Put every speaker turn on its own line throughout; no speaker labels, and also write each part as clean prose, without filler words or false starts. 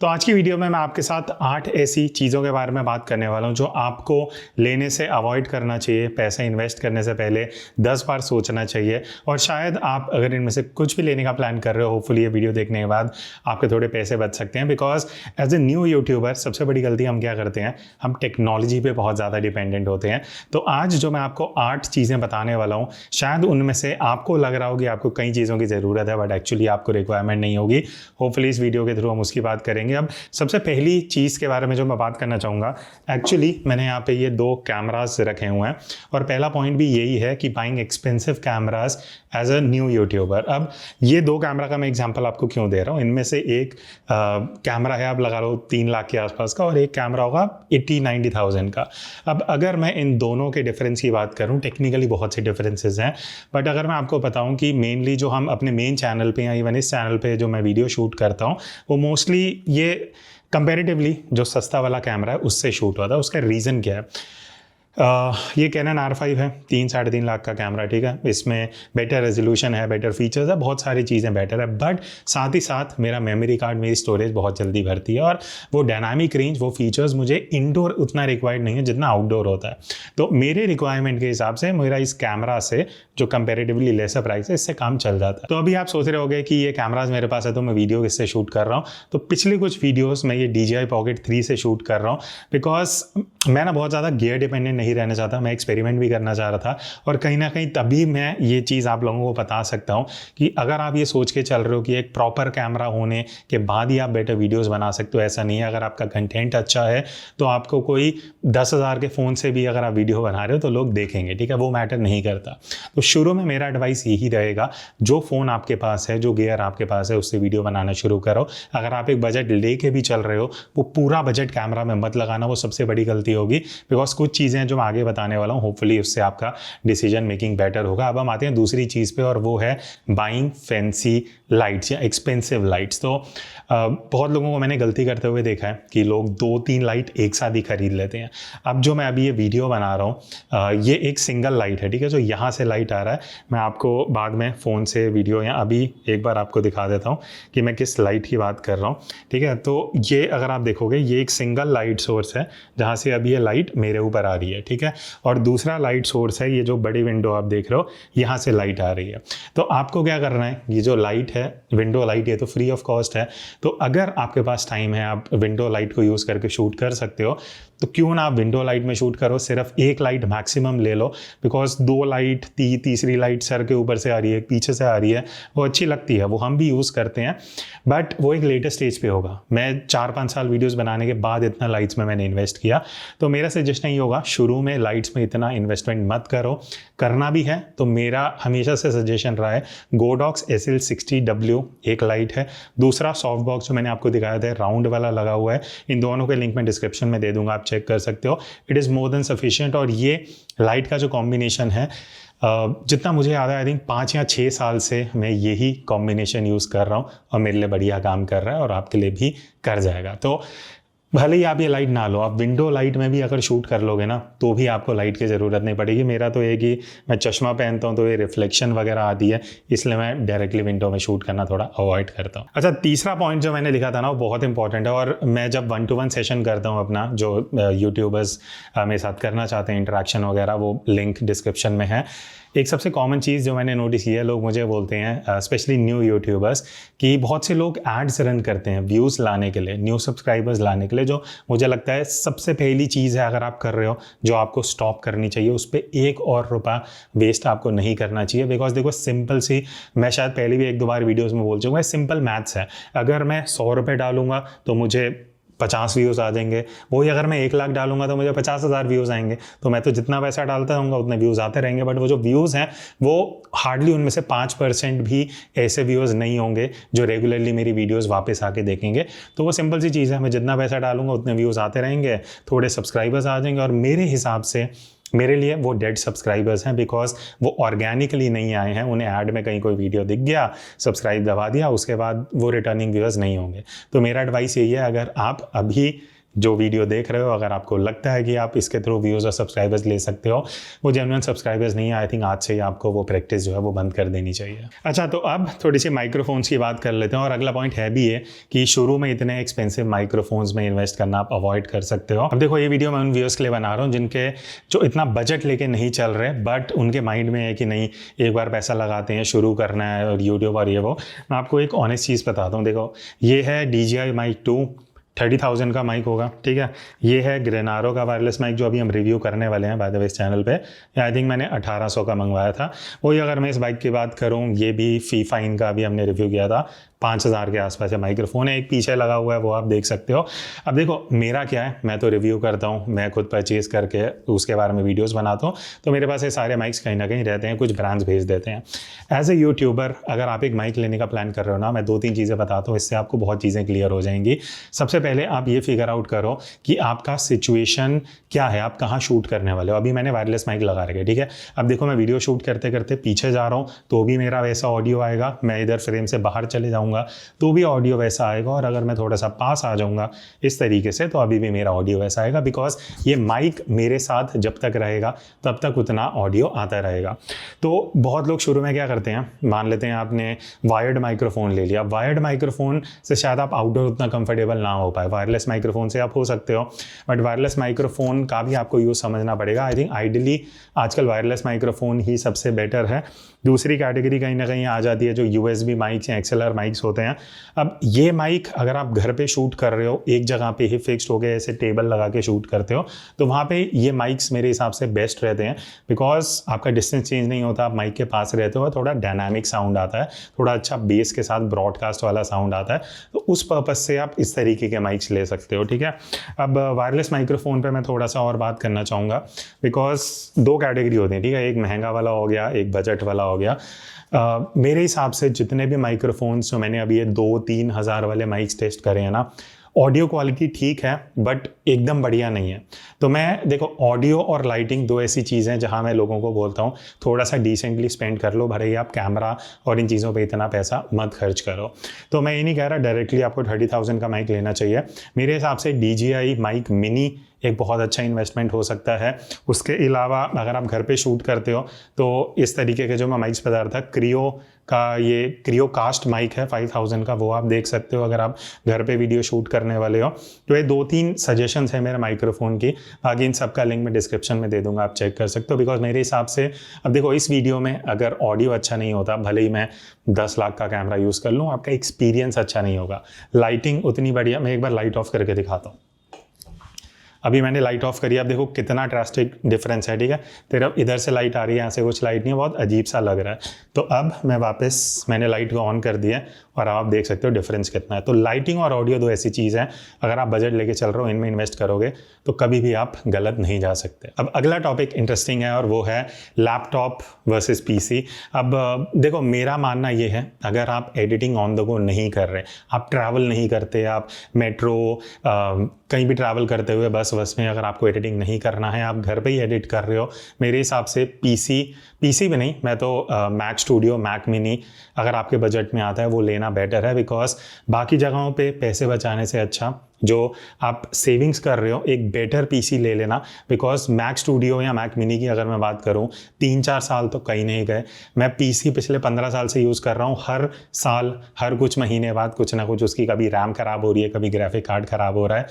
तो आज की वीडियो में मैं आपके साथ 8 ऐसी चीज़ों के बारे में बात करने वाला हूं जो आपको लेने से अवॉइड करना चाहिए। पैसे इन्वेस्ट करने से पहले 10 बार सोचना चाहिए और शायद आप अगर इनमें से कुछ भी लेने का प्लान कर रहे हो, होपफुली ये वीडियो देखने के बाद आपके थोड़े पैसे बच सकते हैं। Because as a new YouTuber सबसे बड़ी गलती हम क्या करते हैं, हम टेक्नोलॉजी पर बहुत ज़्यादा डिपेंडेंट होते हैं। तो आज जो मैं आपको 8 चीज़ें बताने वाला हूँ, शायद उनमें से आपको लग रहा होगी आपको कई चीज़ों की ज़रूरत है, बट एक्चुअली आपको रिक्वायरमेंट नहीं होगी। होपफुली इस वीडियो के थ्रू हम उसकी बात करेंगे। अब सबसे पहली चीज़ के बारे में जो मैं बात करना चाहूँगा, एक्चुअली मैंने यहाँ पे ये 2 कैमरास रखे हुए हैं और पहला पॉइंट भी यही है कि buying expensive cameras as a new YouTuber. अब ये 2 कैमरा का मैं एग्जांपल आपको क्यों दे रहा हूँ, इनमें से एक कैमरा है, आप लगा लो 3 लाख के आसपास का, और एक कैमरा होगा 80-90,000 का। अब अगर मैं इन दोनों के डिफरेंस की बात करूँ, टेक्निकली बहुत से डिफरेंसेस हैं, बट अगर मैं आपको बताऊँ कि मेनली जो हम अपने मेन चैनल पे या इवन इस चैनल पे जो मैं वीडियो शूट करता हूँ, वो मोस्टली ये कंपैरेटिवली जो सस्ता वाला कैमरा है उससे शूट होता है। उसका रीज़न क्या है? ये कैनन R5 है, 3-3.5 लाख का कैमरा, ठीक है। इसमें बेटर रेजोल्यूशन है, बेटर फीचर्स है, बहुत सारी चीज़ें बेटर है, बट साथ ही साथ मेरा मेमोरी कार्ड, मेरी स्टोरेज बहुत जल्दी भरती है और वो डायनामिक रेंज, वो फीचर्स मुझे इंडोर उतना रिक्वायर्ड नहीं है जितना आउटडोर होता है। तो मेरे रिक्वायरमेंट के हिसाब से मेरा इस कैमरा से जो कंपेरेटिवली लेसर प्राइस है, इससे काम चल जाता है। तो अभी आप सोच रहे होगे कि ये कैमराज मेरे पास है तो मैं वीडियो किससे शूट कर रहा हूँ। तो पिछले कुछ वीडियोज़ मैं ये DJI Pocket 3 से शूट कर रहा हूँ, बिकॉज मैं ना बहुत ज़्यादा गियर डिपेंडेंट नहीं रहना चाहता, मैं एक्सपेरिमेंट भी करना चाह रहा था। और कहीं ना कहीं तभी मैं ये चीज़ आप लोगों को बता सकता हूँ कि अगर आप ये सोच के चल रहे हो कि एक प्रॉपर कैमरा होने के बाद ही आप बेटर वीडियोस बना सकते हो, ऐसा नहीं है। अगर आपका कंटेंट अच्छा है तो आपको कोई 10,000 के फ़ोन से भी अगर आप वीडियो बना रहे हो तो लोग देखेंगे, ठीक है, वो मैटर नहीं करता। तो शुरू में मेरा एडवाइस यही रहेगा, जो फ़ोन आपके पास है, जो गियर आपके पास है, उससे वीडियो बनाना शुरू करो। अगर आप एक बजट लेके भी चल रहे हो, वो पूरा बजट कैमरा में मत लगाना, वो सबसे बड़ी गलती होगी। बिकॉज कुछ चीज़ें जो मैं आगे बताने वाला हूँ, होपफुली उससे आपका डिसीजन मेकिंग बेटर होगा। अब हम आते हैं दूसरी चीज़ पे, और वो है बाइंग फैंसी लाइट्स या एक्सपेंसिव लाइट्स। तो बहुत लोगों को मैंने गलती करते हुए देखा है कि लोग 2-3 लाइट एक साथ ही खरीद लेते हैं। अब जो मैं अभी ये वीडियो बना रहा हूँ, ये एक सिंगल लाइट है, ठीक है, जो यहाँ से लाइट आ रहा है। मैं आपको बाद में फ़ोन से वीडियो या अभी एक बार आपको दिखा देता हूँ कि मैं किस लाइट की बात कर रहा हूँ, ठीक है। तो ये अगर आप देखोगे, ये एक सिंगल लाइट सोर्स है जहाँ से अभी ये लाइट मेरे ऊपर आ रही है, ठीक है। और दूसरा लाइट सोर्स है, ये जो बड़ी विंडो आप देख रहे हो, यहाँ से लाइट आ रही है। तो आपको क्या करना है, ये जो लाइट है, विंडो लाइट, ये तो फ्री ऑफ कॉस्ट है। तो अगर आपके पास टाइम है, आप विंडो लाइट को यूज़ करके शूट कर सकते हो, तो क्यों ना आप विंडो लाइट में शूट करो। सिर्फ एक लाइट मैक्सिमम ले लो, बिकॉज 2 लाइट, तीसरी लाइट सर के ऊपर से आ रही है, पीछे से आ रही है, वो अच्छी लगती है, वो हम भी यूज़ करते हैं, बट वो एक लेटेस्ट स्टेज पे होगा। मैं 4-5 साल वीडियोस बनाने के बाद इतना लाइट्स में मैंने इन्वेस्ट किया। तो मेरा सजेशन यही होगा, शुरू में लाइट्स में इतना इन्वेस्टमेंट मत करो। करना भी है तो मेरा हमेशा से सजेशन रहा है, Godox SL60W एक लाइट है, दूसरा सॉफ्ट बॉक्स जो मैंने आपको दिखाया था राउंड वाला लगा हुआ है। इन दोनों के लिंक मैं डिस्क्रिप्शन में दे दूंगा, आप चेक कर सकते हो। It is more than sufficient. और ये लाइट का जो कॉम्बिनेशन है, जितना मुझे याद है, आई थिंक 5 या 6 साल से मैं यही कॉम्बिनेशन यूज़ कर रहा हूँ और मेरे लिए बढ़िया काम कर रहा है और आपके लिए भी कर जाएगा। तो भले ही आप ये लाइट ना लो, आप विंडो लाइट में भी अगर शूट कर लोगे ना, तो भी आपको लाइट की ज़रूरत नहीं पड़ेगी। मेरा तो एक ही, मैं चश्मा पहनता हूँ तो ये रिफ्लेक्शन वगैरह आती है, इसलिए मैं डायरेक्टली विंडो में शूट करना थोड़ा अवॉइड करता हूँ। अच्छा, तीसरा पॉइंट जो मैंने लिखा था ना, वो बहुत इंपॉर्टेंट है। और मैं जब 1-to-1 सेशन करता हूँ अपना, जो यूट्यूबर्स मेरे साथ करना चाहते हैं इंटरेक्शन वगैरह, वो लिंक डिस्क्रिप्शन में है। एक सबसे कॉमन चीज़ जो मैंने नोटिस की है, लोग मुझे बोलते हैं, स्पेशली न्यू यूट्यूबर्स, कि बहुत से लोग एड्स रन करते हैं व्यूज़ लाने के लिए, न्यू सब्सक्राइबर्स लाने के लिए। जो मुझे लगता है सबसे पहली चीज़ है, अगर आप कर रहे हो, जो आपको स्टॉप करनी चाहिए, उस पर 1 और रुपया वेस्ट आपको नहीं करना चाहिए। बिकॉज देखो, सिंपल सी, मैं शायद पहले भी 1-2 बार वीडियोज़ में बोल चुका हूँ, सिंपल मैथ्स है। अगर मैं 100 रुपये डालूंगा तो मुझे 50 व्यूज़ आ जाएंगे, वही अगर मैं 1 लाख डालूंगा तो मुझे 50,000 व्यूज़ आएंगे। तो मैं तो जितना पैसा डालता रहूँगा उतने व्यूज़ आते रहेंगे, बट वो जो व्यूज़ हैं, वो हार्डली उनमें से 5% भी ऐसे व्यूज़ नहीं होंगे जो रेगुलरली मेरी वीडियोज़ वापस आके देखेंगे। तो वो सिंपल सी चीज़ है, मैं जितना पैसा डालूंगा उतने व्यूज़ आते रहेंगे, थोड़े सब्सक्राइबर्स आ जाएंगे, और मेरे हिसाब से मेरे लिए वो डेड सब्सक्राइबर्स हैं, बिकॉज वो ऑर्गेनिकली नहीं आए हैं। उन्हें ऐड में कहीं कोई वीडियो दिख गया, सब्सक्राइब दबा दिया, उसके बाद वो रिटर्निंग व्यूअर्स नहीं होंगे। तो मेरा एडवाइस यही है, अगर आप अभी जो वीडियो देख रहे हो, अगर आपको लगता है कि आप इसके थ्रू व्यूज़ और सब्सक्राइबर्स ले सकते हो, वो जेन्युइन सब्सक्राइबर्स नहीं है, आई थिंक आज से ही आपको वो प्रैक्टिस जो है वो बंद कर देनी चाहिए। अच्छा, तो अब थोड़ी सी माइक्रोफोन्स की बात कर लेते हैं। और अगला पॉइंट है भी है कि शुरू में इतने एक्सपेंसिव माइक्रोफोन्स में इन्वेस्ट करना आप अवॉइड कर सकते हो। अब देखो, ये वीडियो मैं उन व्यूअर्स के लिए बना रहा हूँ जिनके जो इतना बजट लेके नहीं चल रहे, बट उनके माइंड में है कि नहीं, एक बार पैसा लगाते हैं, शुरू करना है और यूट्यूब और ये वो। मैं आपको एक ऑनेस्ट चीज़ बताता हूँ। देखो, ये है DJI Mic 2, 30,000 का माइक होगा, ठीक है। ये है ग्रेनारो का वायरलेस माइक जो अभी हम रिव्यू करने वाले हैं बाय द वे इस चैनल पे। आई थिंक मैंने 1800 का मंगवाया था। वही अगर मैं इस बाइक की बात करूँ, ये भी फीफा इनका अभी हमने रिव्यू किया था, 5000 के आसपास है। माइक्रोफोन है, एक पीछे लगा हुआ है, वो आप देख सकते हो। अब देखो, मेरा क्या है, मैं तो रिव्यू करता हूँ, मैं खुद परचेज करके उसके बारे में वीडियोस बनाता हूँ, तो मेरे पास ये सारे माइक्स कहीं ना कहीं रहते हैं, कुछ ब्रांड्स भेज देते हैं। एज ए यूट्यूबर अगर आप एक माइक लेने का प्लान कर रहे हो ना, मैं 2-3 चीज़ें बताता हूँ, इससे आपको बहुत चीज़ें क्लियर हो जाएंगी। सबसे पहले आप ये फिगर आउट करो कि आपका सिचुएशन क्या है, आप कहाँ शूट करने वाले हो। अभी मैंने वायरलेस माइक लगा रखे, ठीक है। अब देखो, मैं वीडियो शूट करते करते पीछे जा रहा हूँ तो भी मेरा वैसा ऑडियो आएगा, मैं इधर फ्रेम से बाहर चले जाऊँगा तो भी ऑडियो वैसा आएगा, और अगर मैं थोड़ा सा पास आ जाऊँगा इस तरीके से तो अभी भी मेरा ऑडियो वैसा आएगा, बिकॉज ये माइक मेरे साथ जब तक रहेगा तब तक उतना ऑडियो आता रहेगा। तो बहुत लोग शुरू में क्या करते हैं, मान लेते हैं आपने वायर्ड माइक्रोफोन ले लिया। वायर्ड माइक्रोफोन से शायद आप आउटडोर उतना कंफर्टेबल ना हो पाए, वायरलेस माइक्रोफोन से आप हो सकते हो, बट वायरलेस माइक्रोफोन का भी आपको यूज़ समझना पड़ेगा। आई थिंक आइडियली आजकल वायरलेस माइक्रोफोन ही सबसे बेटर है। दूसरी कैटेगरी कहीं ना कहीं आ जाती है जो USB माइक्स या XLR माइक्स होते हैं। अब ये माइक अगर आप घर पे शूट कर रहे हो, एक जगह पे ही फिक्स्ड हो गए, ऐसे टेबल लगा के शूट करते हो, तो वहाँ पे ये माइक्स मेरे हिसाब से बेस्ट रहते हैं, बिकॉज आपका डिस्टेंस चेंज नहीं होता, आप माइक के पास रहते हो, थोड़ा डायनामिक साउंड आता है, थोड़ा अच्छा बेस के साथ ब्रॉडकास्ट वाला साउंड आता है। तो उस पर्पज़ से आप इस तरीके के माइक्स ले सकते हो, ठीक है। अब वायरलेस माइक्रोफोन पर मैं थोड़ा सा और बात करना चाहूँगा, बिकॉज 2 कैटेगरी होती हैं, ठीक है। एक महंगा वाला हो गया, एक बजट वाला हो गया। मेरे हिसाब से जितने भी माइक्रोफोन्स जो मैंने अभी ये 2-3 हज़ार वाले माइक्स टेस्ट करे हैं ना, ऑडियो क्वालिटी ठीक है बट एकदम बढ़िया नहीं है। तो मैं देखो, ऑडियो और लाइटिंग 2 ऐसी चीज़ें हैं जहां मैं लोगों को बोलता हूं थोड़ा सा डिसेंटली स्पेंड कर लो, भले ही आप कैमरा और इन चीज़ों पे इतना पैसा मत खर्च करो। तो मैं ये नहीं कह रहा डायरेक्टली आपको 30,000 का माइक लेना चाहिए। मेरे हिसाब से DJI माइक मिनी एक बहुत अच्छा इन्वेस्टमेंट हो सकता है। उसके अलावा अगर आप घर पे शूट करते हो तो इस तरीके के जो मैं माइक्स बता रहा था, क्रियो का ये क्रियो कास्ट माइक है 5000 का, वो आप देख सकते हो अगर आप घर पे वीडियो शूट करने वाले हो। तो ये 2-3 सजेशंस है मेरे माइक्रोफोन की, बाकी इन सब का लिंक मैं डिस्क्रिप्शन में दे दूंगा, आप चेक कर सकते हो। बिकॉज मेरे हिसाब से अब देखो, इस वीडियो में अगर ऑडियो अच्छा नहीं होता, भले ही मैं 10 लाख का कैमरा यूज़ कर लूँ, आपका एक्सपीरियंस अच्छा नहीं होगा। लाइटिंग उतनी बढ़िया, मैं एक बार लाइट ऑफ करके दिखाता हूँ। अभी मैंने लाइट ऑफ करी, आप देखो कितना ड्रास्टिक डिफरेंस है, ठीक है। तेरा इधर से लाइट आ रही है, यहाँ से कुछ लाइट नहीं है, बहुत अजीब सा लग रहा है। तो अब मैं वापस मैंने लाइट को ऑन कर दिया और आप देख सकते हो डिफरेंस कितना है। तो लाइटिंग और ऑडियो 2 ऐसी चीज़ हैं, अगर आप बजट लेके चल रहे हो, इनमें इन्वेस्ट करोगे तो कभी भी आप गलत नहीं जा सकते। अब अगला टॉपिक इंटरेस्टिंग है और वो है लैपटॉप वर्सेस PC। अब देखो, मेरा मानना ये है, अगर आप एडिटिंग ऑन द गो नहीं कर रहे, आप ट्रैवल नहीं करते, आप मेट्रो कहीं भी ट्रैवल करते हुए बस में अगर आपको एडिटिंग नहीं करना है, आप घर पे ही एडिट कर रहे हो, मेरे हिसाब से PC भी नहीं, मैं तो मैक स्टूडियो, मैक मिनी अगर आपके बजट में आता है वो लेना बेटर है। बिकॉज बाकी जगहों पे पैसे बचाने से अच्छा जो आप सेविंग्स कर रहे हो, एक बेटर PC ले लेना। बिकॉज मैक स्टूडियो या मैक मिनी की अगर मैं बात करूं, 3-4 साल तो कहीं नहीं गए। मैं PC पिछले 15 साल से यूज़ कर रहा हूं, हर साल हर कुछ महीने बाद कुछ ना कुछ उसकी कभी रैम ख़राब हो रही है, कभी ग्राफिक कार्ड ख़राब हो रहा है।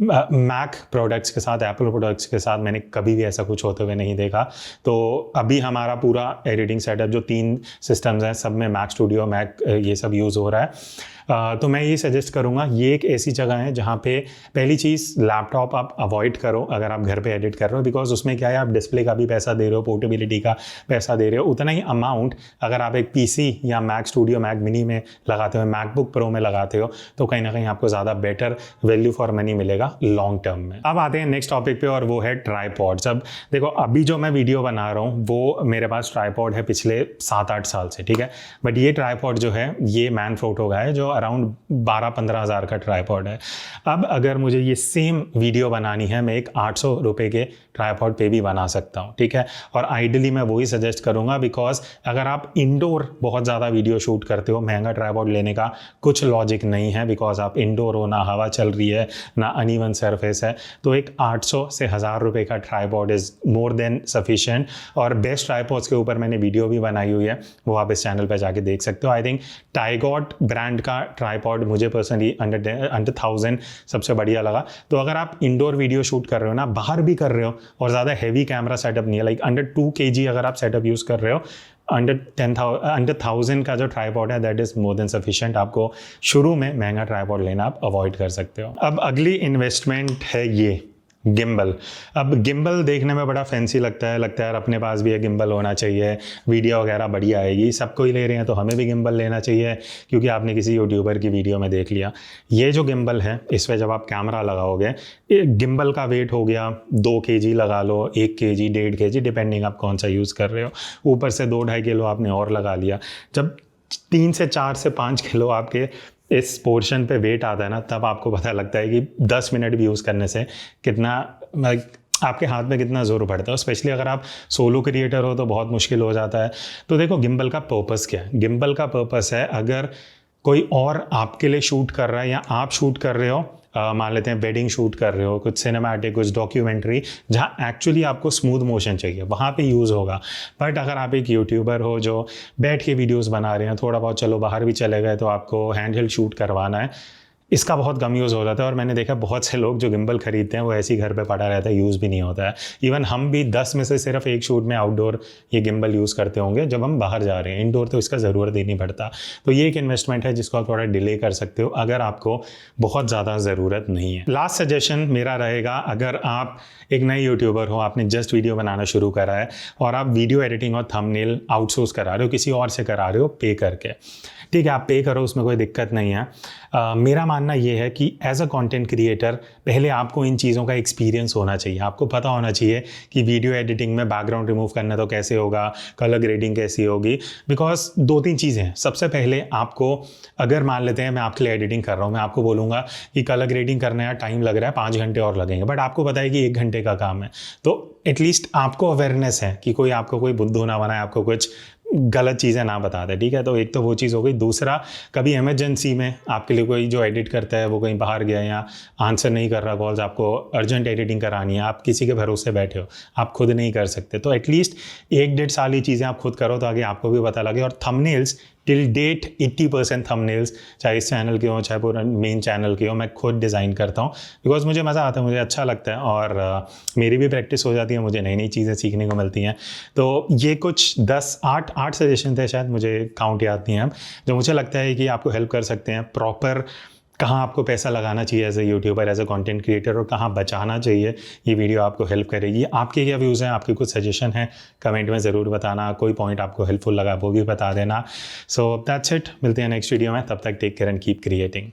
मैक प्रोडक्ट्स के साथ, एप्पल प्रोडक्ट्स के साथ मैंने कभी भी ऐसा कुछ होते हुए नहीं देखा। तो अभी हमारा पूरा एडिटिंग सेटअप जो 3 सिस्टम्स हैं, सब में मैक स्टूडियो, मैक ये सब यूज़ हो रहा है। तो मैं ये सजेस्ट करूँगा, ये एक ऐसी जगह है जहाँ पे पहली चीज़ लैपटॉप आप अवॉइड करो अगर आप घर पे एडिट कर रहे हो। बिकॉज उसमें क्या है, आप डिस्प्ले का भी पैसा दे रहे हो, पोर्टेबिलिटी का पैसा दे रहे हो, उतना ही अमाउंट अगर आप एक PC या मैक स्टूडियो, मैक मिनी में लगाते हो, मैकबुक प्रो में लगाते हो, तो कहीं ना कहीं आपको ज़्यादा बेटर वैल्यू फॉर मनी मिलेगा लॉन्ग टर्म में। अब आते हैं नेक्स्ट टॉपिक पे और वो है ट्राइपॉड्स। अब देखो, अभी जो मैं वीडियो बना रहा हूँ वो मेरे पास ट्राइपॉड है पिछले 7-8 साल से, ठीक है। बट ये ट्राइपॉड जो है ये मैनफ्रोटो का है, जो अराउंड 12-15 हज़ार का ट्राईपॉड है। अब अगर मुझे ये सेम वीडियो बनानी है, मैं एक 800 रुपये के ट्राईपॉड पे भी बना सकता हूँ, ठीक है। और आइडियली मैं वही सजेस्ट करूँगा, बिकॉज अगर आप इंडोर बहुत ज़्यादा वीडियो शूट करते हो, महंगा ट्राईपॉड लेने का कुछ लॉजिक नहीं है, बिकॉज आप इंडोर हो, ना हवा चल रही है, ना अनइवन सरफेस है। तो एक 800 से 1000 रुपये का tripod is more than sufficient. और बेस्ट ट्राईपॉड्स के ऊपर मैंने वीडियो भी बनाई हुई है, वो आप इस चैनल पर जाके देख सकते हो। आई थिंक टाइगॉट ब्रांड का ट्राईपॉड मुझे पर्सनली अंडर 1000 सबसे बढ़िया लगा। तो अगर आप इंडोर वीडियो शूट कर रहे हो ना, बाहर भी कर रहे हो, और ज़्यादा हैवी कैमरा सेटअप नहीं है, लाइक अंडर 2 kg अगर आप सेटअप यूज़ कर रहे हो, अंडर 1000 का जो ट्राईपॉड है that is more than sufficient. आपको शुरू में महंगा ट्राईपॉड लेना आप अवॉइड कर सकते हो। अब अगली इन्वेस्टमेंट है ये गिम्बल। अब गिम्बल देखने में बड़ा फैंसी लगता है यार अपने पास भी एक गिम्बल होना चाहिए, वीडियो वगैरह बढ़िया आएगी, सबको ही ले रहे हैं तो हमें भी गिम्बल लेना चाहिए, क्योंकि आपने किसी यूट्यूबर की वीडियो में देख लिया। ये जो गिम्बल है, इसमें जब आप कैमरा लगाओगे, गिम्बल का वेट हो गया 2 kg लगा लो, 1 kg, 1.5 kg, डिपेंडिंग आप कौन सा यूज़ कर रहे हो। ऊपर से 2-2.5 किलो आपने और लगा लिया। जब 3 से 4 से 5 किलो आपके इस पोर्शन पे वेट आता है ना, तब आपको पता लगता है कि 10 मिनट भी यूज़ करने से कितना आपके हाथ में कितना ज़ोर पड़ता है। स्पेशली अगर आप सोलो क्रिएटर हो तो बहुत मुश्किल हो जाता है। तो देखो गिम्बल का पर्पस क्या है। गिम्बल का पर्पस है, अगर कोई और आपके लिए शूट कर रहा है या आप शूट कर रहे हो, मान लेते हैं वेडिंग शूट कर रहे हो, कुछ सिनेमैटिक, कुछ डॉक्यूमेंट्री, जहाँ एक्चुअली आपको स्मूथ मोशन चाहिए, वहाँ पे यूज़ होगा। बट अगर आप एक यूट्यूबर हो जो बैठ के वीडियोस बना रहे हैं, थोड़ा बहुत चलो बाहर भी चले गए तो आपको हैंड हेल्ड शूट करवाना है, इसका बहुत कम यूज़ हो जाता है। और मैंने देखा बहुत से लोग जो गिम्बल खरीदते हैं वो ऐसे ही घर पे पड़ा रहता है, यूज़ भी नहीं होता है। इवन हम भी 10 में से सिर्फ एक शूट में आउटडोर ये गिम्बल यूज़ करते होंगे जब हम बाहर जा रहे हैं। इंडोर तो इसका ज़रूरत ही नहीं पड़ता। तो ये एक इन्वेस्टमेंट है जिसको आप थोड़ा डिले कर सकते हो अगर आपको बहुत ज़्यादा ज़रूरत नहीं है। लास्ट सजेशन मेरा रहेगा, अगर आप एक नए यूट्यूबर हो, आपने जस्ट वीडियो बनाना शुरू करा है और आप वीडियो एडिटिंग और थंबनेल आउटसोर्स करा रहे हो, किसी और से करा रहे हो पे करके, ठीक है, आप पे करो, उसमें कोई दिक्कत नहीं है। मेरा मानना ये है कि एज अ कंटेंट क्रिएटर पहले आपको इन चीज़ों का एक्सपीरियंस होना चाहिए। आपको पता होना चाहिए कि वीडियो एडिटिंग में बैकग्राउंड रिमूव करना तो कैसे होगा, कलर ग्रेडिंग कैसी होगी। बिकॉज 2-3 चीज़ें हैं। सबसे पहले आपको, अगर मान लेते हैं मैं आपके लिए एडिटिंग कर रहा हूँ, मैं आपको बोलूँगा कि कलर ग्रेडिंग करने का टाइम लग रहा है 5 घंटे और लगेंगे, बट आपको पता है कि 1 घंटे का काम है, तो एटलीस्ट आपको अवेयरनेस है कि कोई आपको कोई बुद्धू ना बनाए, आपको कुछ गलत चीज़ें ना बता दे, ठीक है। तो एक तो वो चीज़ हो गई। दूसरा, कभी इमरजेंसी में आपके लिए कोई जो एडिट करता है वो कहीं बाहर गया या आंसर नहीं कर रहा कॉल्स, आपको अर्जेंट एडिटिंग करानी है, आप किसी के भरोसे बैठे हो, आप खुद नहीं कर सकते, तो एटलीस्ट 1-1.5 साल ये चीज़ें आप खुद करो ताकि आपको भी पता लगे। और थंबनेल्स टिल डेट 80% थंबनेल्स, चाहे इस चैनल के हो चाहे पूरा मेन चैनल के हो, मैं खुद डिज़ाइन करता हूँ, बिकॉज मुझे मज़ा आता है, मुझे अच्छा लगता है और मेरी भी प्रैक्टिस हो जाती है, मुझे नई नई चीज़ें सीखने को मिलती हैं। तो ये कुछ 8 सजेशन थे, शायद मुझे काउंट याद नहीं है अब, जो मुझे लगता है कि आपको हेल्प कर सकते हैं प्रॉपर कहाँ आपको पैसा लगाना चाहिए as a YouTuber, as a content creator, और कहाँ बचाना चाहिए। ये वीडियो आपको हेल्प करेगी। आपके क्या व्यूज़ हैं, आपके कुछ सजेशन हैं, कमेंट में ज़रूर बताना। कोई पॉइंट आपको हेल्पफुल लगा वो भी बता देना। सो दैट्स इट, मिलते हैं नेक्स्ट वीडियो में, तब तक take care and keep creating.